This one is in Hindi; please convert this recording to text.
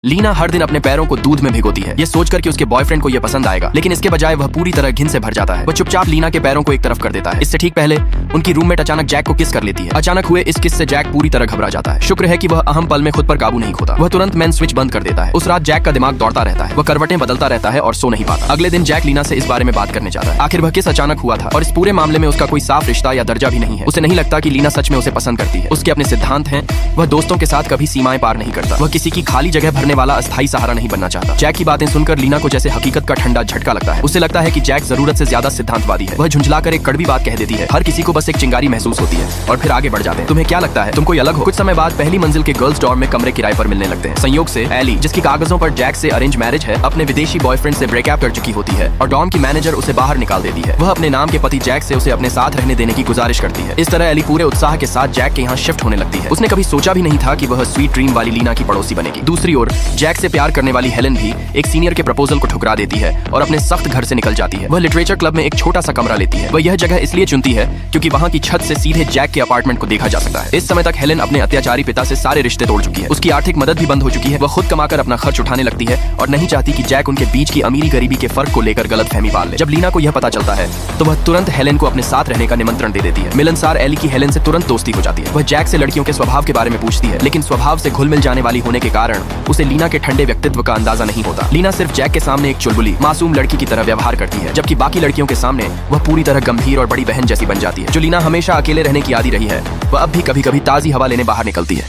लीना हर दिन अपने पैरों को दूध में भिगोती है, ये सोचकर कि उसके बॉयफ्रेंड को ये पसंद आएगा, लेकिन इसके बजाय वह पूरी तरह घिन से भर जाता है। वह चुपचाप लीना के पैरों को एक तरफ कर देता है। इससे ठीक पहले उनकी रूममेट अचानक जैक को किस कर लेती है। अचानक हुए इस किस से जैक पूरी तरह घबरा जाता है। शुक्र है कि वह अहम पल में खुद पर काबू नहीं खोता। वह तुरंत मेन स्विच बंद कर देता है। उस रात जैक का दिमाग दौड़ता रहता है। वह करवटें बदलता रहता है और सो नहीं पाता। अगले दिन जैक लीना से इस बारे में बात करने जाता है। आखिर वह किस अचानक हुआ था और इस पूरे मामले में उसका कोई साफ रिश्ता या दर्जा भी नहीं है। उसे नहीं लगता कि लीना सच में उसे पसंद करती है। उसके अपने सिद्धांत हैं। वह दोस्तों के साथ कभी सीमाएं पार नहीं करता। वह किसी की खाली जगह भरने वाला अस्थायी सहारा नहीं बनना चाहता। जैक की बातें सुनकर लीना को जैसे हकीकत का ठंडा झटका लगता है। उसे लगता है कि जैक जरूरत से ज्यादा सिद्धांतवादी है। वह झुंझलाकर एक कड़वी बात कह देती है। हर किसी को बस एक चिंगारी महसूस होती है और फिर आगे बढ़ जाते हैं। तुम्हें क्या लगता है तुम कोई अलग हो? कुछ समय बाद पहली मंजिल के गर्ल्स डॉर्म में कमरे किराए पर मिलने लगते हैं। संयोग से एली, जिसकी कागजों पर जैक से अरेंज मैरिज है, अपने विदेशी बॉयफ्रेंड से ब्रेकअप कर चुकी होती है और डॉर्म की मैनेजर उसे बाहर निकाल देती है। वह अपने नाम के पति जैक से उसे अपने साथ रहने देने की गुजारिश करती है। इस तरह एली पूरे उत्साह के साथ जैक के यहाँ शिफ्ट होने लगती है। उसने कभी सोचा भी नहीं था कि वह स्वीट ड्रीम वाली लीना की पड़ोसी बनेगी। दूसरी ओर जैक से प्यार करने वाली हेलेन भी एक सीनियर के प्रपोजल को ठुकरा देती है और अपने सख्त घर से निकल जाती है। वह लिटरेचर क्लब में एक छोटा सा कमरा लेती है। वह यह जगह इसलिए चुनती है क्योंकि वहाँ की छत से सीधे जैक के अपार्टमेंट को देखा जा सकता है। इस समय तक हेलेन अपने अत्याचारी पिता से सारे रिश्ते तोड़ चुकी है। उसकी आर्थिक मदद भी बंद हो चुकी है। वह खुद कमाकर अपना खर्च उठाने लगती है और नहीं चाहती कि जैक उनके बीच की अमीरी गरीबी के फर्क को लेकर गलतफहमी पाल ले। जब लीना को यह पता चलता है तो वह तुरंत हेलेन को अपने साथ रहने का निमंत्रण दे देती है। मिलनसार एली की हेलेन से तुरंत दोस्ती हो जाती है। वह जैक से लड़कियों के स्वभाव के बारे में पूछती है, लेकिन स्वभाव से घुल मिल जाने वाली होने के कारण उसे लीना के ठंडे व्यक्तित्व का अंदाजा नहीं होता। लीना सिर्फ जैक के सामने एक चुलबुली मासूम लड़की की तरह व्यवहार करती है, जबकि बाकी लड़कियों के सामने वह पूरी तरह गंभीर और बड़ी बहन जैसी बन जाती है। जो लीना हमेशा अकेले रहने की आदी रही है, वह अब भी कभी कभी ताजी हवा लेने बाहर निकलती है।